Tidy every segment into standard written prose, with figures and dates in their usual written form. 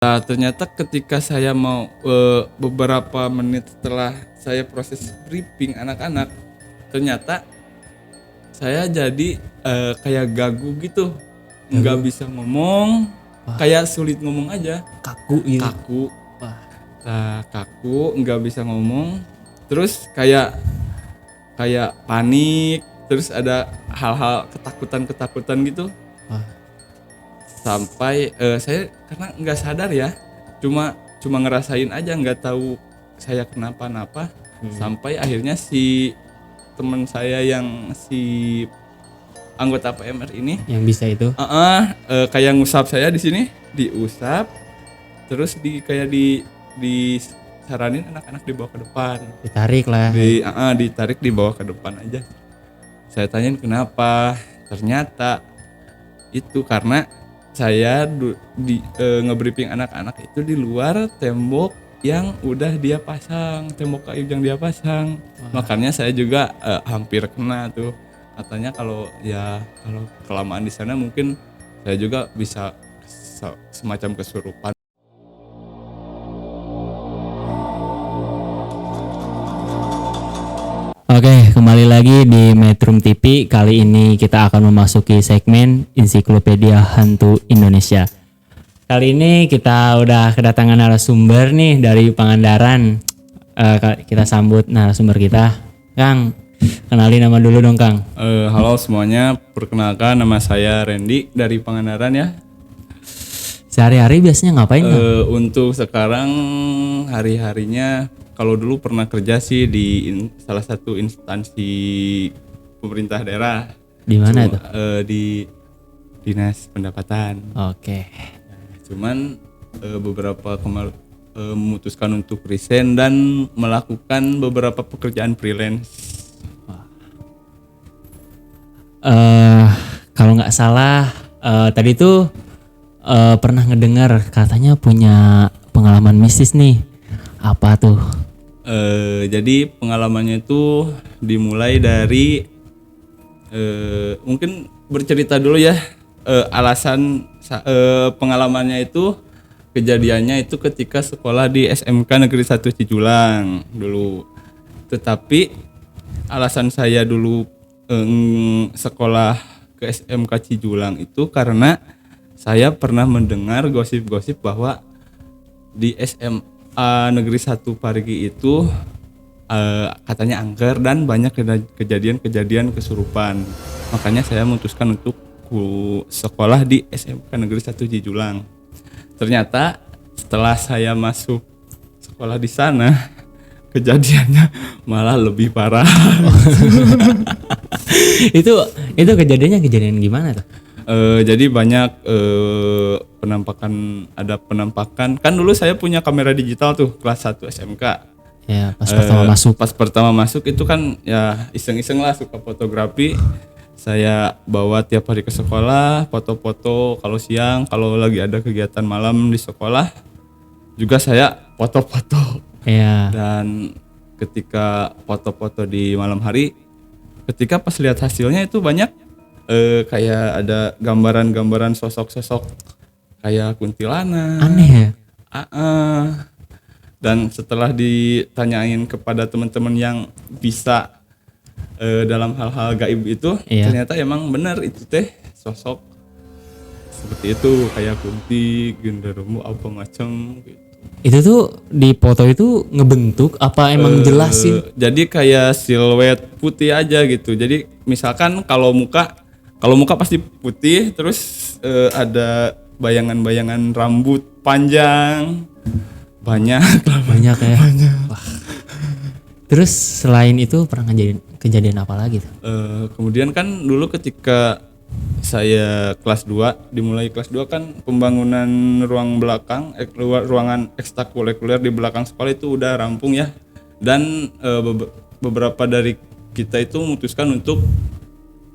Nah, ternyata ketika saya mau beberapa menit setelah saya proses briefing anak-anak, ternyata saya jadi kayak gagu gitu, nggak Gagu. bisa ngomong, Wah. kayak sulit ngomong aja, Kaku gitu. kaku, Wah. kaku, nggak bisa ngomong, terus kayak panik, terus ada hal-hal ketakutan gitu. Wah. Sampai saya karena nggak sadar ya, cuma ngerasain aja, nggak tahu saya kenapa-napa. Sampai akhirnya si teman saya yang si anggota PMR ini Yang bisa itu. kayak ngusap saya di sini, diusap, terus disaranin anak-anak dibawa ke depan, Ditarik lah. ditarik dibawa ke depan aja. Saya tanyain kenapa, ternyata itu karena saya ngebriefing anak-anak itu di luar tembok yang udah dia pasang, tembok kayu yang dia pasang. Makanya saya juga hampir kena tuh. Katanya kalau kelamaan di sana mungkin saya juga bisa semacam kesurupan. Oke, kembali lagi di Metrum TV. Kali ini kita akan memasuki segmen Ensiklopedia Hantu Indonesia. Kali ini kita udah kedatangan narasumber nih dari Pangandaran. Kita sambut narasumber kita. Kang, kenalin nama dulu dong Kang. Halo semuanya, perkenalkan nama saya Randy dari Pangandaran ya. Sehari-hari biasanya ngapain Kang? Untuk sekarang hari-harinya, kalau dulu pernah kerja sih di salah satu instansi pemerintah daerah. Di mana itu? Di Dinas Pendapatan. Oke. Cuman beberapa memutuskan untuk resign dan melakukan beberapa pekerjaan freelance. Kalau nggak salah tadi tuh pernah ngedengar katanya punya pengalaman mistis nih. Apa tuh? Jadi pengalamannya itu dimulai dari mungkin bercerita dulu ya, alasan pengalamannya itu, kejadiannya itu ketika sekolah di SMK Negeri 1 Cijulang dulu. Tetapi alasan saya dulu sekolah ke SMK Cijulang itu karena saya pernah mendengar gosip-gosip bahwa di SMA Negeri 1 Parigi itu katanya angker dan banyak kejadian-kejadian kesurupan. Makanya saya memutuskan untuk sekolah di SMK Negeri 1 Cijulang. Ternyata setelah saya masuk sekolah di sana, kejadiannya malah lebih parah. itu kejadian gimana tuh? Jadi banyak penampakan. Kan dulu saya punya kamera digital tuh kelas 1 SMK. Ya, pas pertama masuk itu kan ya iseng-iseng lah, suka fotografi. Saya bawa tiap hari ke sekolah, foto-foto kalau siang, kalau lagi ada kegiatan malam di sekolah juga saya foto-foto. Iya. Dan ketika foto-foto di malam hari, ketika pas lihat hasilnya itu banyak kayak ada gambaran-gambaran sosok-sosok kayak kuntilanak. Aneh ya? Dan setelah ditanyain kepada teman-teman yang bisa dalam hal-hal gaib itu, ternyata emang benar itu teh sosok seperti itu, kayak kunti, genderuwo apa macam gitu. Itu tuh di foto itu ngebentuk apa emang jelasin? Jadi kayak siluet putih aja gitu. Jadi misalkan kalau muka pasti putih, terus ada bayangan-bayangan rambut panjang. Banyak ya. Banyak. Wah. Terus selain itu pernah kejadian apa lagi tuh? Kemudian kan dulu ketika saya kelas 2, dimulai kelas 2 kan pembangunan ruang belakang, ruangan ekstrakurikuler di belakang sekolah itu udah rampung ya. Dan beberapa dari kita itu memutuskan untuk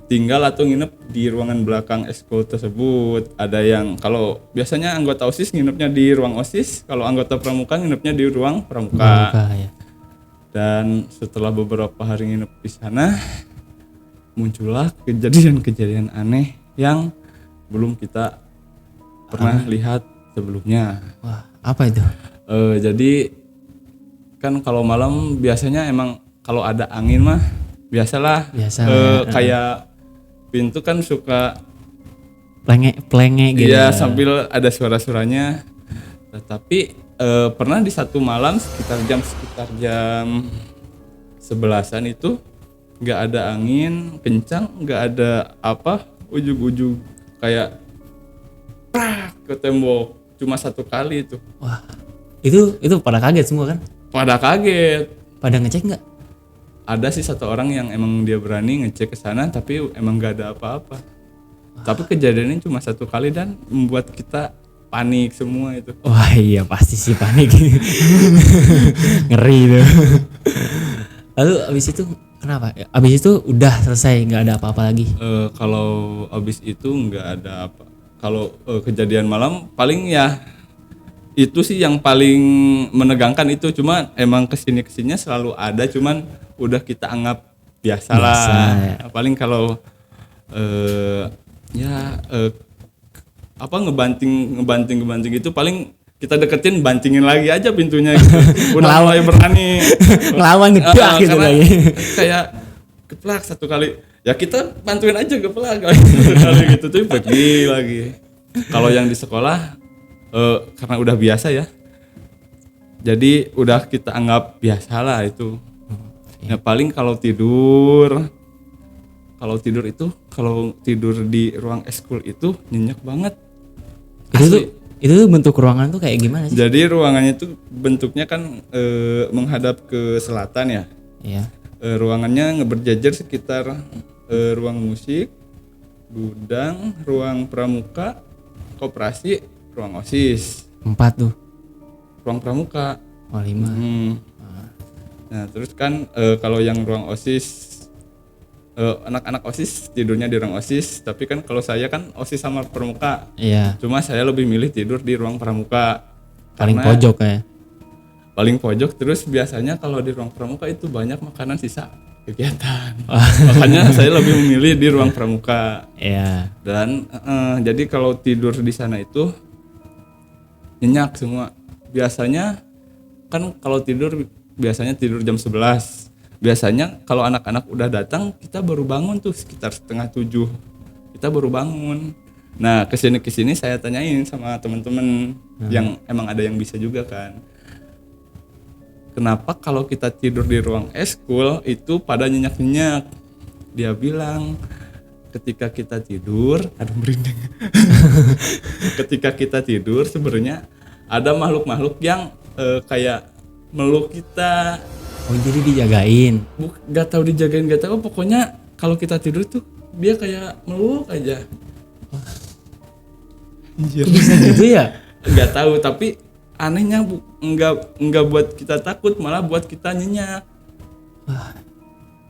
tinggal atau nginep di ruangan belakang ekskul tersebut. Ada yang kalau biasanya anggota OSIS nginepnya di ruang OSIS, kalau anggota pramuka nginepnya di ruang pramuka. Ya. Dan setelah beberapa hari nginep di sana, muncullah kejadian-kejadian aneh yang belum kita pernah lihat sebelumnya. Wah, apa itu? Jadi kan kalau malam biasanya emang kalau ada angin mah biasalah Biasa kayak pintu kan suka plenge gitu. iya sambil ada suara-suaranya. Tetapi pernah di satu malam sekitar jam 11-an itu nggak ada angin kencang, nggak ada apa, ujug-ujug kayak prak ke tembok, cuma satu kali itu. Wah, itu pada kaget semua kan? Pada kaget. Pada ngecek nggak? Ada sih satu orang yang emang dia berani ngecek ke sana, tapi emang nggak ada apa-apa. Tapi kejadiannya cuma satu kali dan membuat kita panik semua itu. Wah iya pasti sih panik. Ngeri itu. Lalu abis itu kenapa? Abis itu udah selesai, nggak ada apa-apa lagi. Kalau abis itu nggak ada apa. Kalau kejadian malam paling ya itu sih yang paling menegangkan itu. Cuma emang kesininya selalu ada, cuman udah kita anggap biasa lah. Ya. Paling kalau ngebanting itu paling kita deketin, bantingin lagi aja pintunya gitu. Udah mulai berani Ngelawan gedak gitu karena lagi. kayak geplak satu kali ya kita bantuin aja geplak satu kali gitu tuh pergi lagi. Kalau yang di sekolah karena udah biasa ya, jadi udah kita anggap biasa lah itu. Ya paling kalau tidur di ruang eskul itu nyenyak banget. Itu tuh bentuk ruangan tuh kayak gimana sih? Jadi ruangannya itu bentuknya kan menghadap ke selatan ya. Iya. Ruangannya berjejer sekitar ruang musik, gudang, ruang pramuka, koperasi, ruang OSIS. 4 tuh. Ruang pramuka. Oh 5. Nah terus kan kalau yang ruang OSIS, anak-anak OSIS tidurnya di ruang OSIS, tapi kan kalau saya kan OSIS sama pramuka. Iya. Cuma saya lebih milih tidur di ruang pramuka. Paling Karena pojok kayak. paling pojok, terus biasanya kalau di ruang pramuka itu banyak makanan sisa kegiatan. Makanya saya lebih memilih di ruang pramuka. Iya. Dan jadi kalau tidur di sana itu nyenyak semua. Biasanya kan kalau biasanya tidur jam 11. Biasanya kalau anak-anak udah datang kita baru bangun tuh sekitar 6:30. Kita baru bangun. Nah kesini saya tanyain sama teman-teman yang emang ada yang bisa juga kan. Kenapa kalau kita tidur di ruang eskul itu pada nyenyak-nyenyak? Dia bilang ketika kita tidur, aduh merinding. Ketika kita tidur sebenarnya ada makhluk-makhluk yang kayak meluk kita. Oh jadi dijagain. Gak tahu dijagain, gak tahu, pokoknya kalau kita tidur tuh dia kayak meluk aja. Kok bisa gitu ya? Gak tahu, tapi anehnya enggak buat kita takut, malah buat kita nyenyak. Wah,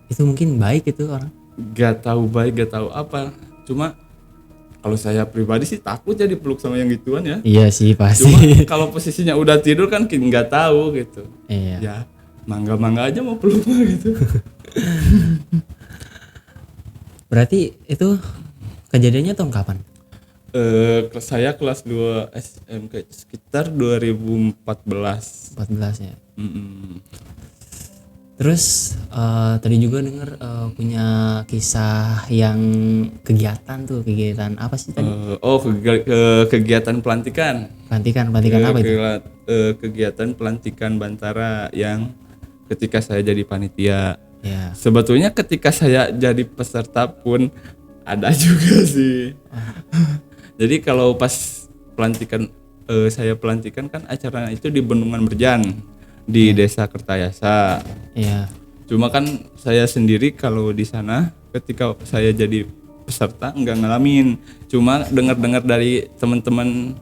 itu mungkin baik itu orang. Gak tahu baik, gak tahu apa. Cuma kalau saya pribadi sih takut ya dipeluk sama yang gituan ya. Iya sih pasti. Cuma kalau posisinya udah tidur kan nggak tahu gitu. Iya. Ya mangga aja mau peluk gitu. Berarti itu kejadiannya tahun kapan? Saya kelas 2 SMK sekitar 2014. 14 ya. Mm-mm. Terus tadi juga dengar punya kisah yang kegiatan apa sih tadi? Kegiatan pelantikan. Pelantikan apa itu? Kegiatan pelantikan Bantara yang ketika saya jadi panitia. Ya. Sebetulnya ketika saya jadi peserta pun ada juga sih. Jadi kalau pas pelantikan saya pelantikan kan acaranya itu di Bendungan Merjan di Desa Kertayasa. Iya. Cuma kan saya sendiri kalau di sana ketika saya jadi peserta nggak ngalamin. Cuma dengar-dengar dari teman-teman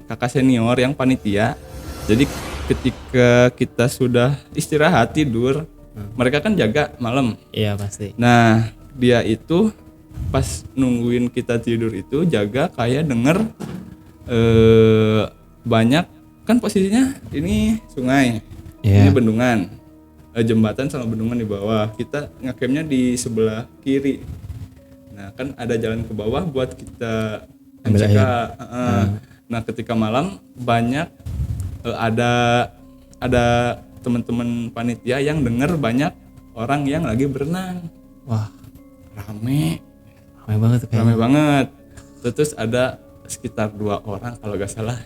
kakak senior yang panitia. Jadi ketika kita sudah istirahat tidur, mereka kan jaga malam. Iya pasti. Nah, dia itu pas nungguin kita tidur itu jaga kayak denger banyak kan posisinya ini sungai, ini bendungan, jembatan sama bendungan di bawah. Kita ngacampnya di sebelah kiri. Nah, kan ada jalan ke bawah buat kita MCK. Nah ketika malam banyak ada teman-teman panitia yang dengar banyak orang yang lagi berenang. Wah, Rame banget tuh rame kayaknya. banget. Terus ada sekitar 2 orang kalau gak salah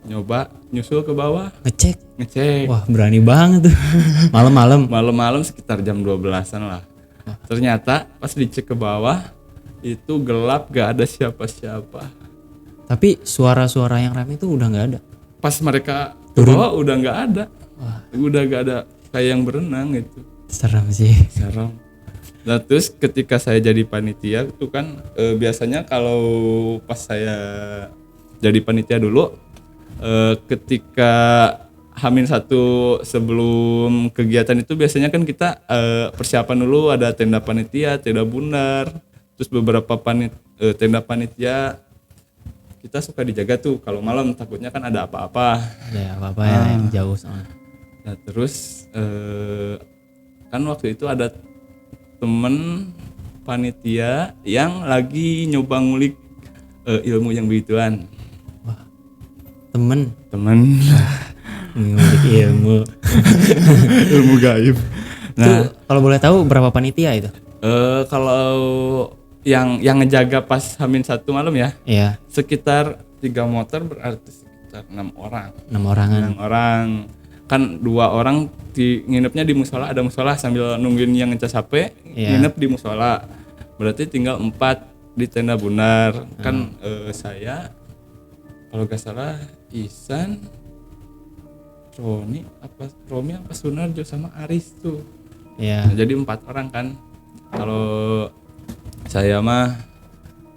nyoba nyusul ke bawah ngecek. Wah, berani banget tuh. Malam-malam. Malam-malam sekitar jam 12-an lah. Ternyata pas dicek ke bawah itu gelap, gak ada siapa-siapa. Tapi suara-suara yang rame itu udah nggak ada. Pas mereka ke bawah udah gak ada. Udah gak ada kayak yang berenang gitu. Serem sih. Serem. Nah terus ketika saya jadi panitia itu kan biasanya kalau pas saya jadi panitia dulu ketika H-1 sebelum kegiatan itu biasanya kan kita persiapan dulu, ada tenda panitia, tenda bundar, terus beberapa tenda panitia kita suka dijaga tuh kalau malam, takutnya kan ada apa-apa. Ya apa-apa ya yang jauh soalnya. Nah terus kan waktu itu ada temen panitia yang lagi nyoba ngulik ilmu yang begituan. Temen ngulik ilmu. Ilmu gaib. Nah, kalau boleh tahu berapa panitia itu? Kalau yang ngejaga pas H-1 malam ya, Iya, sekitar 3 motor berarti sekitar 6 orang. 6 orangan. 6 orang. Kan 2 orang nginepnya di musola, ada musola sambil nungguin yang ngecas HP, Iya. nginep di musola. Berarti tinggal 4 di tenda bundar. Kan saya kalau gak salah Ihsan, Romi apa Sunarjo sama Aris tuh. Iya. Nah, jadi 4 orang kan. Kalau saya mah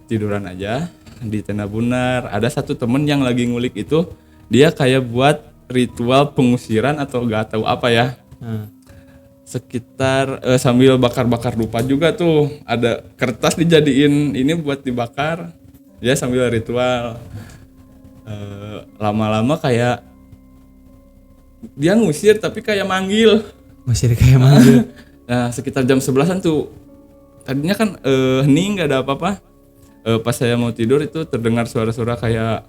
tiduran aja di tenda bundar. Ada satu temen yang lagi ngulik itu, dia kayak buat ritual pengusiran atau gak tahu apa ya. Sekitar sambil bakar-bakar dupa juga tuh, ada kertas dijadiin ini buat dibakar ya sambil ritual. Lama-lama kayak dia ngusir tapi kayak manggil. Masih kayak manggil. Nah sekitar jam 11-an tuh, tadinya kan hening gak ada apa-apa. Pas saya mau tidur itu terdengar suara-suara kayak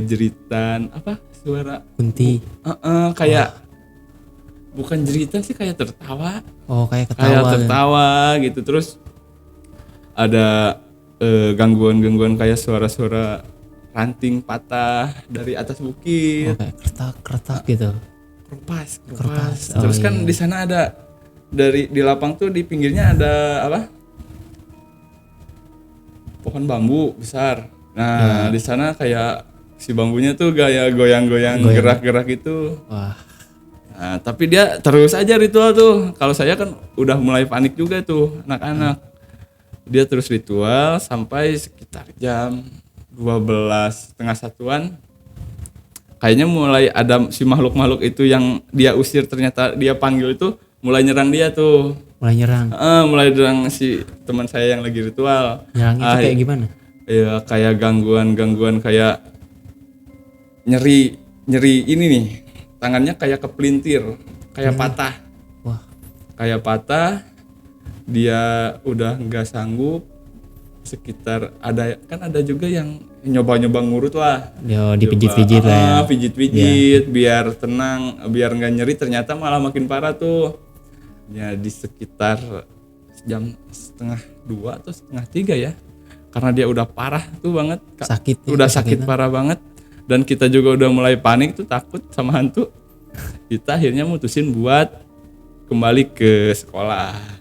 jeritan apa, suara Kunti. kayak bukan jeritan sih, kayak tertawa. Oh, kayak Kayak ketawa. tertawa gitu. Terus ada gangguan-gangguan kayak suara-suara ranting patah dari atas Oh, bukit. kayak kertak-kertak gitu. Kerupas. Oh, Terus kan iya. di sana ada di lapang tuh di pinggirnya ada apa? Pohon bambu besar. Nah, di sana kayak si bambunya tuh gaya goyang-goyang, gerak-gerak gitu. Wah, Nah, tapi dia terus aja ritual tuh. Kalau saya kan udah mulai panik juga tuh anak-anak. Dia terus ritual sampai sekitar jam 12 setengah satuan. Kayaknya mulai ada si makhluk-makhluk itu yang dia usir, ternyata dia panggil itu mulai nyerang dia tuh. mulai nyerang. Mulai nyerang si teman saya yang lagi ritual. Nyerang itu kayak gimana? Ya kayak gangguan kayak nyeri ini nih. Tangannya kayak kepelintir, kayak patah. Wah, Kayak patah. Dia udah nggak sanggup. Sekitar ada juga yang nyoba-nyoba ngurut lah. dia dipijit-pijit lah ya. Pijit-pijit biar tenang, biar nggak nyeri, ternyata malah makin parah tuh. Ya di sekitar jam 1:30 atau 1:30 ya. Karena dia udah parah tuh banget. Sakit ya, Udah kesakitan. sakit parah banget. Dan kita juga udah mulai panik tuh, takut sama hantu. Kita akhirnya mutusin buat kembali ke sekolah.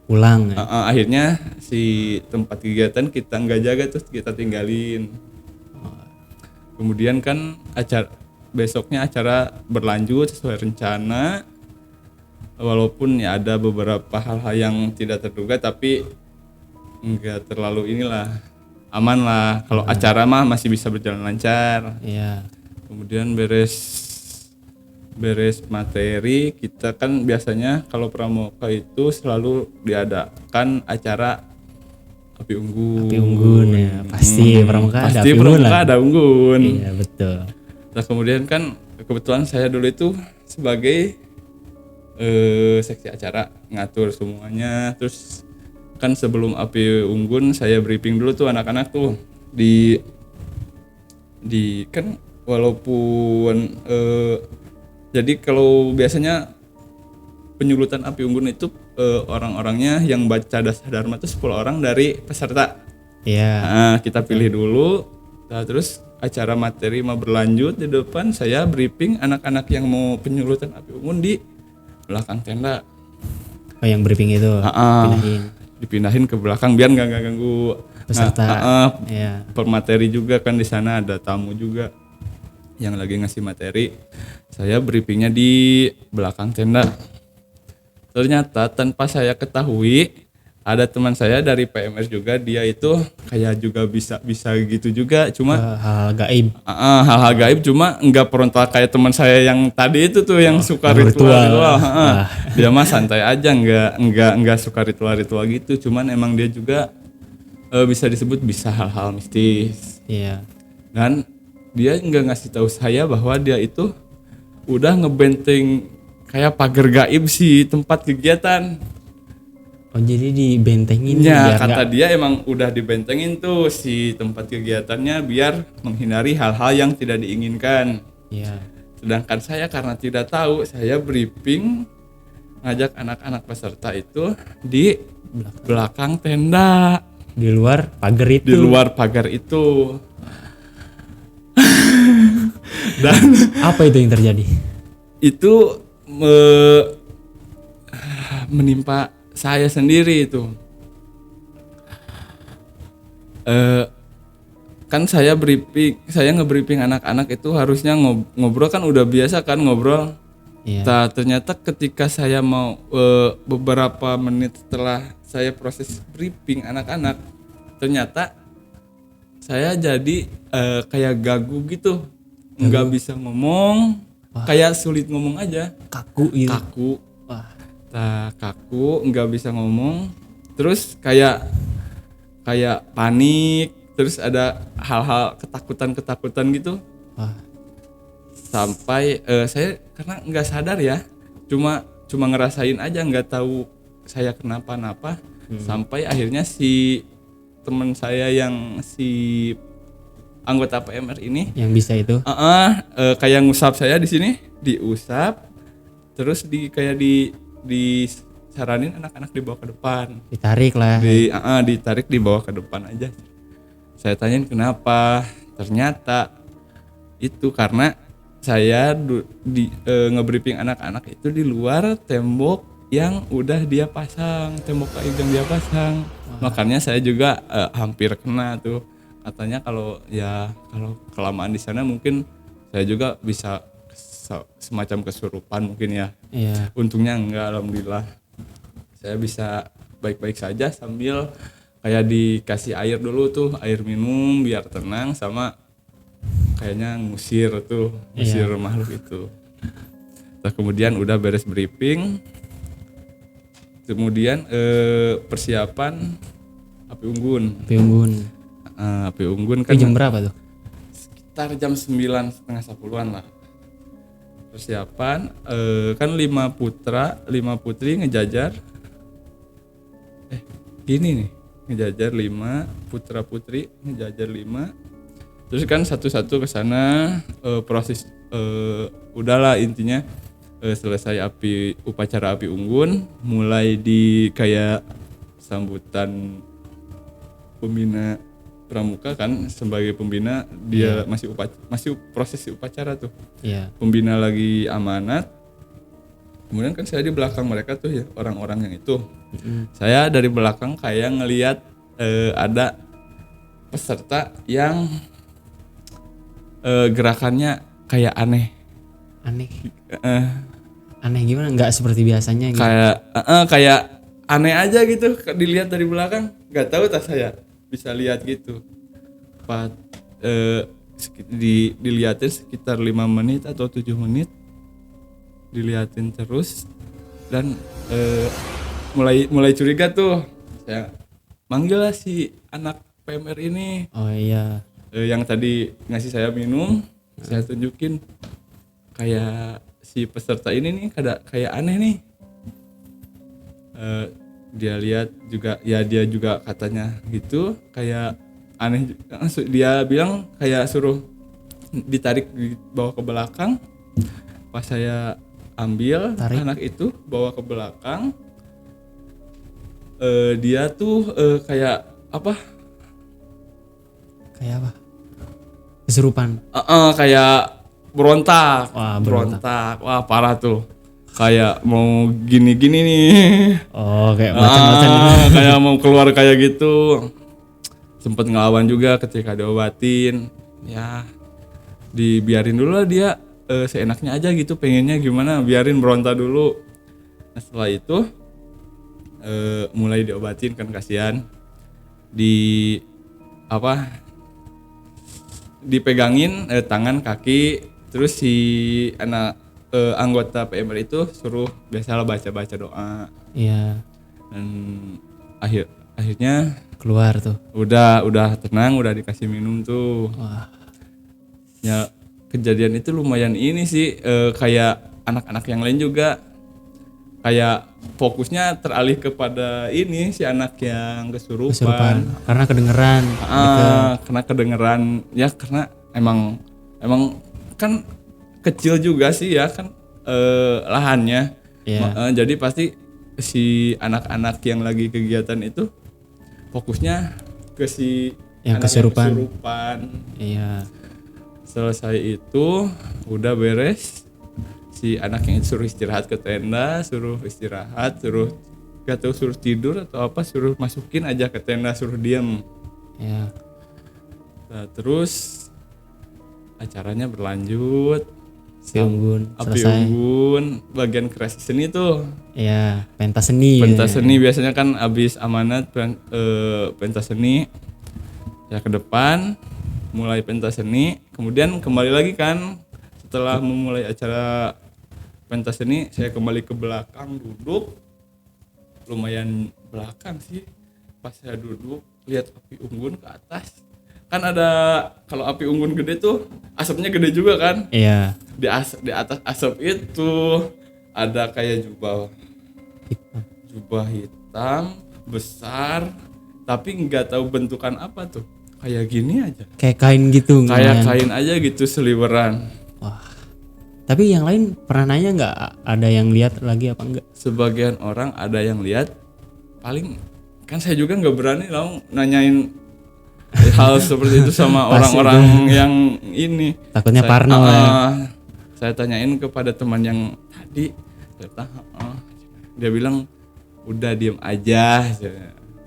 Pulang ya. Akhirnya si tempat kegiatan kita nggak jaga, terus kita tinggalin. Kemudian kan besoknya acara berlanjut sesuai rencana, walaupun ya ada beberapa hal-hal yang tidak terduga, tapi nggak terlalu aman lah. Kalau acara mah masih bisa berjalan lancar. Iya. Kemudian beres materi, kita kan biasanya kalau pramuka itu selalu diadakan acara api unggun. Api unggun ya. Pasti pramuka ada Pasti api unggun pramuka lah. ada unggun. Iya, betul. Nah kemudian kan kebetulan saya dulu itu sebagai seksi acara, ngatur semuanya. Terus kan sebelum api unggun saya briefing dulu tuh anak-anak tuh di di kan walaupun jadi kalau biasanya penyulutan api unggun itu orang-orangnya yang baca dasar dharma itu 10 orang dari peserta. Iya. Nah, kita pilih dulu. Nah, terus acara materi mau berlanjut di depan, saya briefing anak-anak yang mau penyulutan api unggun di belakang tenda. Oh, yang briefing itu pindahin Dipindahin ke belakang biar nggak ganggu peserta. Iya. Permateri juga kan, di sana ada tamu juga yang lagi ngasih materi. Saya briefingnya di belakang tenda. Ternyata tanpa saya ketahui ada teman saya dari PMR juga, dia itu kayak juga bisa gitu juga, cuma Hal gaib. hal-hal gaib, cuma nggak frontal kayak teman saya yang tadi itu tuh yang suka ritual. Dia mah santai aja, nggak suka ritual gitu, cuman emang dia juga bisa disebut bisa hal-hal mistis. Iya. Dan dia nggak ngasih tahu saya bahwa dia itu udah ngebenteng kayak pagar gaib si tempat kegiatan. Oh, jadi dibentengin Ya, biar kata dia emang udah dibentengin tuh si tempat kegiatannya biar menghindari hal-hal yang tidak diinginkan. Iya. Sedangkan saya karena tidak tahu, saya briefing ngajak anak-anak peserta itu di belakang tenda, Di luar pagar itu. di luar pagar itu. Dan Apa itu yang terjadi? itu menimpa saya sendiri itu. Kan saya nge-briefing anak-anak itu harusnya ngobrol kan udah biasa kan ngobrol. Iya. Nah, ternyata ketika saya mau beberapa menit setelah saya proses briefing anak-anak, ternyata saya jadi kayak gagu gitu, nggak bisa ngomong. Kayak sulit ngomong aja, Kaku gitu. kaku. Wah. Nah, kaku, nggak bisa ngomong, terus kayak panik, terus ada hal-hal ketakutan gitu. Wah. Sampai saya karena nggak sadar ya, cuma ngerasain aja, nggak tahu saya kenapa-napa. Sampai akhirnya si teman saya yang si anggota PMR ini Yang bisa itu. kayak ngusap saya di sini, diusap, terus disaranin anak-anak dibawa ke depan. Ditarik lah. Ditarik dibawa ke depan aja. Saya tanyain kenapa, ternyata itu karena saya nge-briefing anak-anak itu di luar tembok yang udah dia pasang, tembok kayu yang dia pasang. Makanya saya juga hampir kena tuh. Katanya kalau kelamaan di sana mungkin saya juga bisa semacam kesurupan mungkin ya. Iya. Untungnya enggak, alhamdulillah. Saya bisa baik-baik saja sambil kayak dikasih air dulu tuh, air minum biar tenang, sama kayaknya ngusir makhluk itu. Terus kemudian udah beres briefing, kemudian persiapan api unggun. Api unggun kan Jam berapa tuh? sekitar jam 9:30-an lah. Persiapan kan 5 putra 5 putri ngejajar. Gini nih, ngejajar 5 putra putri ngejajar 5. Terus kan satu-satu ke sana, proses udahlah intinya selesai upacara api unggun, mulai di kayak sambutan pembina pramuka kan, sebagai pembina dia masih proses upacara tuh. Iya. Pembina lagi amanat. Kemudian kan saya di belakang mereka tuh ya, orang-orang yang itu. Saya dari belakang kayak ngelihat ada peserta yang gerakannya kayak aneh. Aneh gimana? Nggak seperti biasanya gitu. Kayak aneh aja gitu dilihat dari belakang. Nggak tahu tak saya bisa lihat gitu. Dilihatin sekitar 5 menit atau 7 menit. Dilihatin terus dan mulai curiga tuh. Saya manggil lah si anak PMR ini. Oh iya. Yang tadi ngasih saya minum, saya tunjukin kayak si peserta ini nih kayak aneh nih. Dia lihat juga ya, dia juga katanya gitu kayak aneh. Dia bilang kayak suruh ditarik dibawa ke belakang. Pas saya ambil Tarik. anak itu bawa ke belakang, dia tuh kayak apa? Kayak apa? Kesurupan. Kayak berontak. Wah, berontak. Wah, parah tuh. Kayak mau gini-gini nih. Oh, kayak macan-macan. Kayak mau keluar kayak gitu. Sempet ngelawan juga ketika diobatin. Ya, dibiarin dulu lah dia seenaknya aja gitu, pengennya gimana, biarin berontak dulu. Nah, setelah itu mulai diobatin kan, kasihan. Dipegangin tangan kaki, terus si anggota PMR itu suruh biasalah baca doa. Iya, Dan akhirnya keluar tuh. udah tenang, udah dikasih minum tuh. Wah, Ya, kejadian itu lumayan ini sih, kayak anak-anak yang lain juga kayak fokusnya teralih kepada ini si anak yang kesurupan. kesurupan. Karena kedengeran. Karena kedengeran ya, karena emang kan kecil juga sih ya kan lahannya. Iya. Jadi pasti si anak-anak yang lagi kegiatan itu fokusnya ke si Yang anak kesurupan. yang kesurupan. Iya. Selesai itu udah beres, si anak yang suruh istirahat ke tenda, suruh istirahat, gak tahu suruh tidur atau apa, suruh masukin aja ke tenda, suruh diam. Iya. Nah, terus acaranya berlanjut. Api unggun Api selesai. unggun bagian kreasi seni tuh. Iya, pentas seni. Pentas seni biasanya kan abis amanat pentas seni ya, ke depan mulai pentas seni, kemudian kembali lagi kan setelah memulai acara pentas seni, saya kembali ke belakang duduk, lumayan belakang sih. Pas saya duduk lihat api unggun ke atas, kan ada, kalau api unggun gede tuh asapnya gede juga kan. Iya. Di atas asap itu ada kayak jubah hitam besar, tapi nggak tahu bentukan apa tuh, kayak gini aja, Kayak kain gitu. kayak lumayan. kain aja gitu, seliweran. Wah. Tapi yang lain pernah nanya nggak, ada yang lihat lagi apa enggak? Sebagian orang ada yang lihat, paling kan saya juga nggak berani lah nanyain hal seperti itu sama Pasti orang-orang yang ini. Takutnya parno lah ya. Saya tanyain kepada teman yang tadi, dia bilang udah diem aja.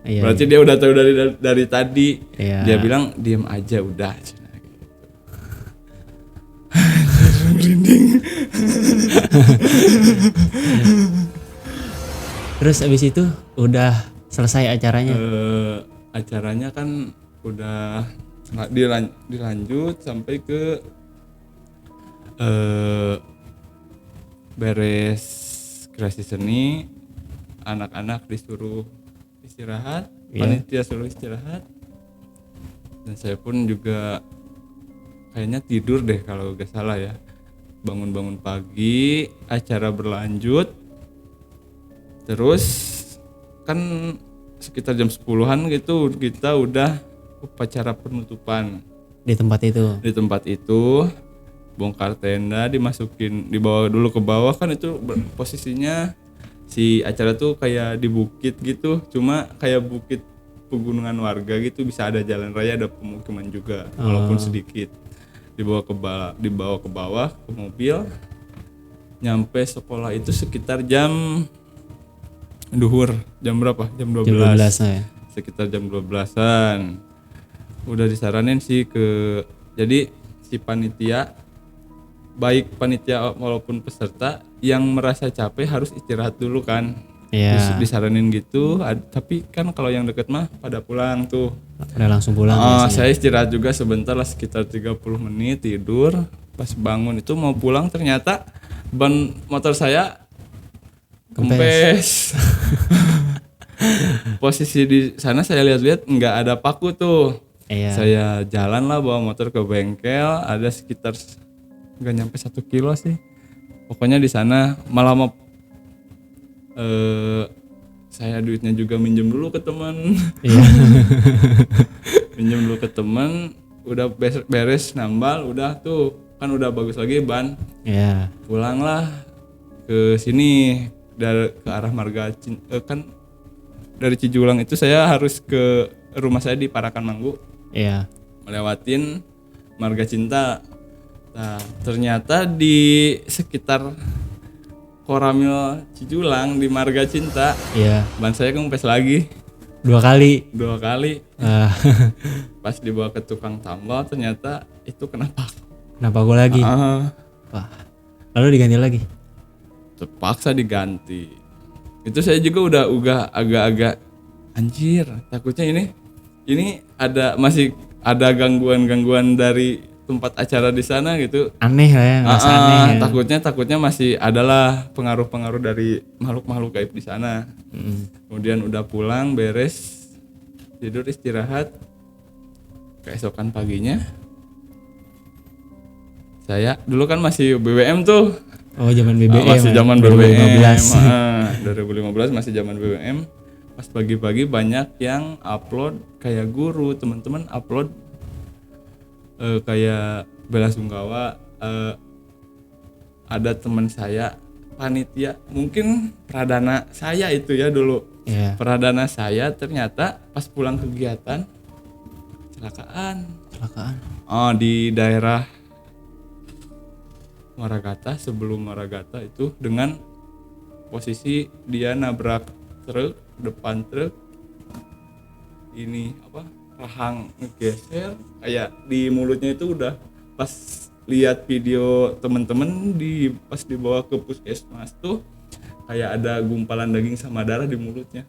Iya, Berarti dia udah tahu dari tadi. Iya. Dia bilang diem aja udah. Terus abis itu udah selesai acaranya. Acaranya kan udah dilanjut sampai ke beres kreasi seni, anak-anak disuruh istirahat, Iya. panitia suruh istirahat, dan saya pun juga kayaknya tidur deh kalau gak salah ya. Bangun-bangun pagi, acara berlanjut, terus kan sekitar jam 10-an gitu kita udah upacara penutupan Di tempat itu. di tempat itu. Bongkar tenda, dibawa dulu ke bawah, kan itu posisinya si acara tuh kayak di bukit gitu, cuma kayak bukit pegunungan warga gitu, bisa ada jalan raya, ada pemukiman juga walaupun sedikit. Dibawa ke bawah ke mobil, nyampe sekolah itu sekitar jam duhur, jam berapa? Jam 12. Jam 12 ya. Sekitar jam 12-an. Udah disaranin sih jadi si panitia, baik panitia maupun peserta yang merasa capek harus istirahat dulu kan. Iya. Disaranin gitu, tapi kan kalau yang deket mah pada pulang tuh. Udah langsung pulang. biasanya. Saya istirahat juga sebentar lah, sekitar 30 menit tidur. Pas bangun itu mau pulang, ternyata ban motor saya kempes. Posisi di sana saya lihat-lihat nggak ada paku tuh. Iya. Saya jalan lah bawa motor ke bengkel, ada sekitar nggak nyampe 1 kilo sih. Pokoknya di sana malah mau saya duitnya juga minjem dulu ke teman. Iya. Minjem dulu ke teman, udah beres nambal, udah tuh kan udah bagus lagi ban. Ya. Pulanglah ke sini dari ke arah kan dari Cijulang itu saya harus ke rumah saya di Parakan Manggu, Iya. melewatin Marga Cinta. Nah, ternyata di sekitar Koramil Cijulang di Marga Cinta, Iya. ban saya kempes lagi 2 kali. 2 kali. Ah, Pas dibawa ke tukang tambal ternyata itu kenapa? kenapa gue lagi? Wah. Lalu diganti lagi. Terpaksa diganti. Itu saya juga udah agak-agak anjir, takutnya ini masih ada gangguan-gangguan dari tempat acara di sana gitu. Aneh lah ya, ngerasa aneh ya. Takutnya masih adalah pengaruh-pengaruh dari makhluk-makhluk gaib di sana. Kemudian udah pulang, beres, tidur istirahat. Keesokan paginya saya dulu kan masih BBM tuh. Oh, zaman BBM. Masih zaman 2015. 2015 masih zaman BBM. Pas pagi-pagi banyak yang upload kayak guru, teman-teman upload kayak bela sungkawa. Ada teman saya panitia, mungkin pradana saya itu ya dulu. Iya. Pradana saya ternyata pas pulang kegiatan kecelakaan. Oh, di daerah Maragata, sebelum Maragata itu, dengan posisi dia nabrak truk, depan truk ini rahang ngegeser, kayak di mulutnya itu udah pas lihat video temen-temen pas dibawa ke puskesmas tuh kayak ada gumpalan daging sama darah di mulutnya.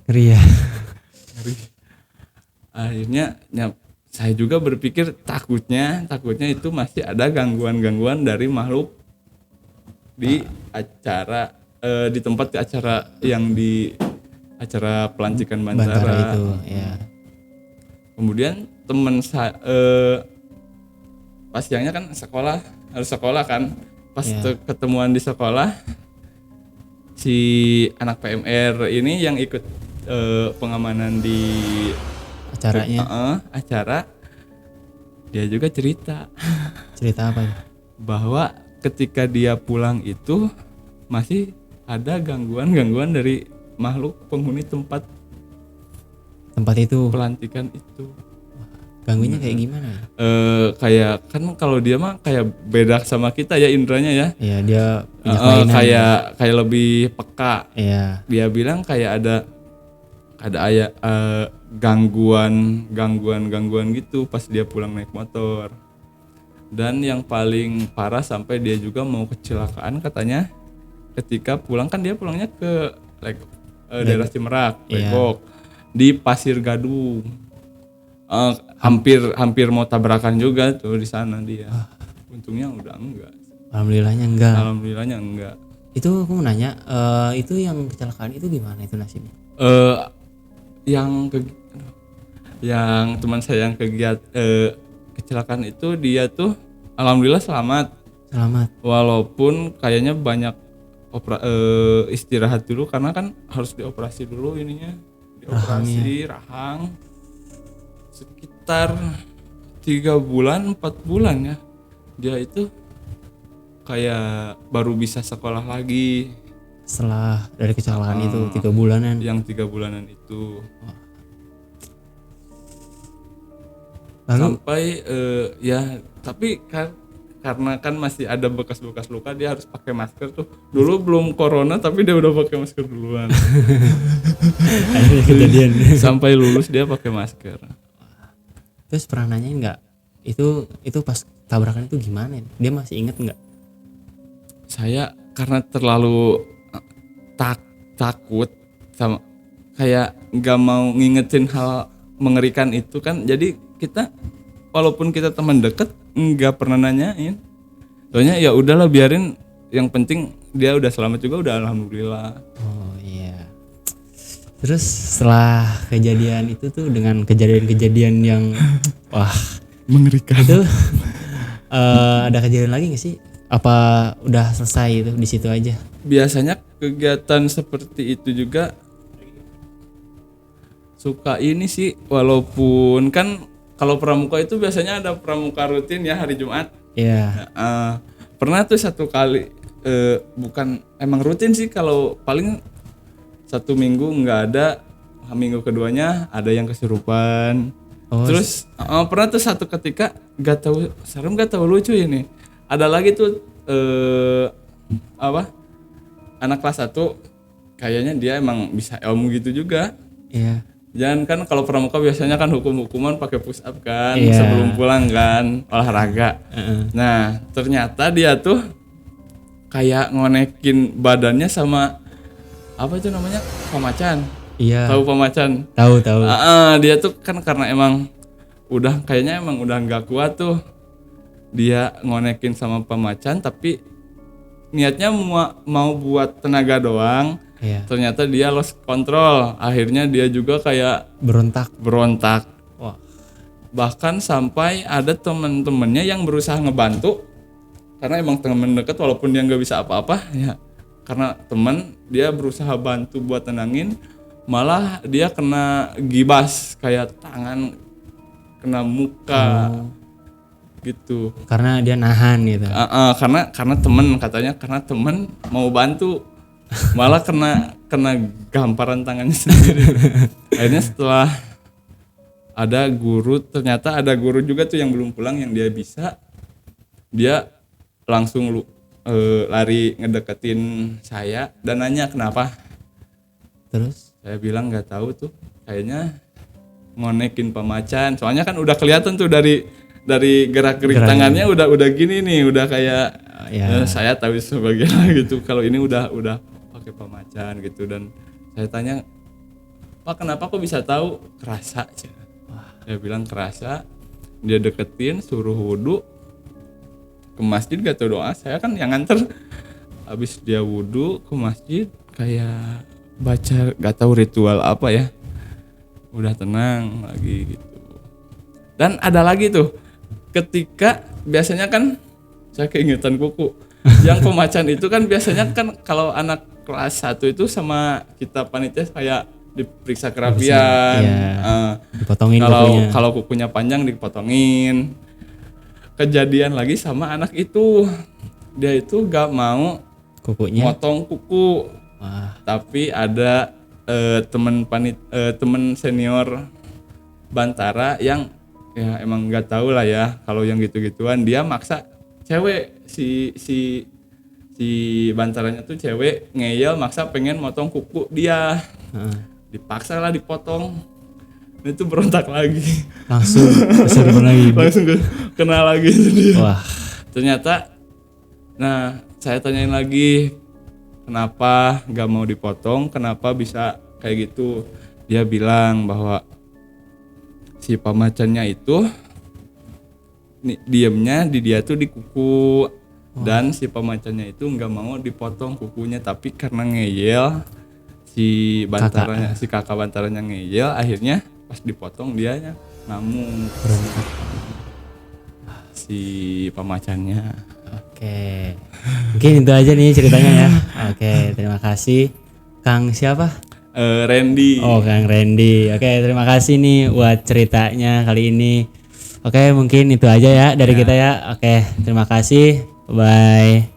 Ngeri ya. Akhirnya saya juga berpikir takutnya itu masih ada gangguan-gangguan dari makhluk di acara di tempat acara yang di acara pelantikan Bantara itu ya. Kemudian teman saya pas siangnya kan harus sekolah kan, pas ketemuan di sekolah si anak PMR ini yang ikut pengamanan di acara, dia juga cerita apa ya? Bahwa ketika dia pulang itu masih ada gangguan dari makhluk penghuni tempat itu, pelantikan itu. Gangguannya kayak gimana ya? Kayak kan kalau dia mah kayak beda sama kita ya indranya ya. Iya, dia punya kayak lebih peka. Iya. Dia bilang kayak ada gangguan gitu pas dia pulang naik motor. Dan yang paling parah sampai dia juga mau kecelakaan katanya ketika pulang, kan dia pulangnya ke daerah Cimerak, Legok, di Pasir Gadung. Hampir mau tabrakan juga tuh di sana dia. Untungnya udah enggak. Alhamdulillahnya enggak. Itu aku mau nanya, itu yang kecelakaan itu gimana itu nasibnya? Yang teman saya yang kecelakaan itu dia tuh alhamdulillah selamat. Walaupun kayaknya banyak istirahat dulu karena kan harus dioperasi dulu rahang sekitar 3 bulan 4 bulan ya. Dia itu kayak baru bisa sekolah lagi setelah dari kecelakaan itu 3 bulanan. Yang 3 bulanan itu. Lalu? Sampai tapi karena kan masih ada bekas-bekas luka, dia harus pakai masker tuh. Dulu belum corona tapi dia udah pakai masker duluan. Kejadian. Sampai lulus dia pakai masker. Terus pernah nanyain nggak? Itu pas tabrakan itu gimana? Dia masih inget nggak? Saya karena terlalu takut sama kayak nggak mau ngingetin hal mengerikan itu kan. Jadi kita walaupun kita teman deket nggak pernah nanyain. Soalnya ya udahlah biarin, yang penting dia udah selamat juga udah alhamdulillah. Oh iya. Terus setelah kejadian itu tuh dengan kejadian-kejadian yang wah mengerikan itu ada kejadian lagi nggak sih? Apa udah selesai itu di situ aja? Biasanya kegiatan seperti itu juga suka ini sih, walaupun kan kalau pramuka itu biasanya ada pramuka rutin ya hari Jumat. Iya. Pernah tuh satu kali, bukan emang rutin sih, kalau paling 1 minggu nggak ada, minggu keduanya ada yang kesurupan. Terus pernah tuh satu ketika nggak tahu serem nggak tahu lucu ini, ada lagi tuh anak kelas 1 kayaknya dia emang bisa ilmu gitu juga. Iya. Jangan kan kalau pramuka biasanya kan hukuman pakai push up kan, sebelum pulang kan olahraga. Nah ternyata dia tuh kayak ngonekin badannya sama apa itu namanya, pemacan. Iya. Tahu pemacan? Tahu. Dia tuh kan karena emang udah kayaknya emang udah nggak kuat tuh, dia ngonekin sama pemacan tapi niatnya mau buat tenaga doang. Iya. Ternyata dia lost control, akhirnya dia juga kayak berontak. Wah. Bahkan sampai ada temen-temennya yang berusaha ngebantu, karena emang temen deket walaupun dia nggak bisa apa-apa ya, karena temen dia berusaha bantu buat tenangin, malah dia kena gibas kayak tangan kena muka. Gitu. Karena dia nahan gitu. Karena temen katanya, karena temen mau bantu malah kena gamparan tangannya sendiri. Akhirnya setelah ternyata ada guru juga tuh yang belum pulang yang dia bisa, dia langsung lari ngedeketin saya dan nanya kenapa. Terus Saya bilang nggak tahu tuh, kayaknya ngonekin pemacan. Soalnya kan udah kelihatan tuh dari gerak-gerik tangannya udah gini nih, udah kayak saya tahu sebagian gitu. Kalau ini udah pakai pemacan gitu. Dan saya tanya, Pak kenapa kok bisa tahu? Kerasa. Saya bilang kerasa. Dia deketin, suruh wudhu ke masjid, gak tahu doa. Saya kan yang nganter. Habis dia wudhu ke masjid, kayak baca gak tahu ritual apa ya, udah tenang lagi gitu. Dan ada lagi tuh, ketika biasanya kan saya keingetan kuku yang pemacan itu kan biasanya kan kalau anak kelas 1 itu sama kita panitia kayak diperiksa kerapian, dipotongin kalau kukunya panjang dipotongin. Kejadian lagi sama anak itu, dia itu gak mau kukunya motong kuku. Tapi ada temen senior Bantara yang ya emang nggak tahu lah ya kalau yang gitu-gituan, dia maksa cewek, si Bantaranya tuh cewek, ngeyel maksa pengen motong kuku dia. Dipaksa lah dipotong. Nah, itu berontak lagi. Langsung kesurupan lagi. Langsung kena lagi sendiri. Wah. Ternyata, nah saya tanyain lagi, kenapa gak mau dipotong, kenapa bisa kayak gitu. Dia bilang bahwa si pemacannya itu diemnya di dia tuh di kuku. Dan si pemacannya itu gak mau dipotong kukunya, tapi karena ngeyel si kakak Bantaranya ngeyel, akhirnya pas dipotong dia ngamuk si pemacannya. Oke. Mungkin itu aja nih ceritanya ya. Oke, terima kasih Kang siapa? Randy. Oh, Kang Randy. Oke, terima kasih nih buat ceritanya kali ini. Oke, mungkin itu aja ya dari kita ya. Oke, terima kasih. Bye.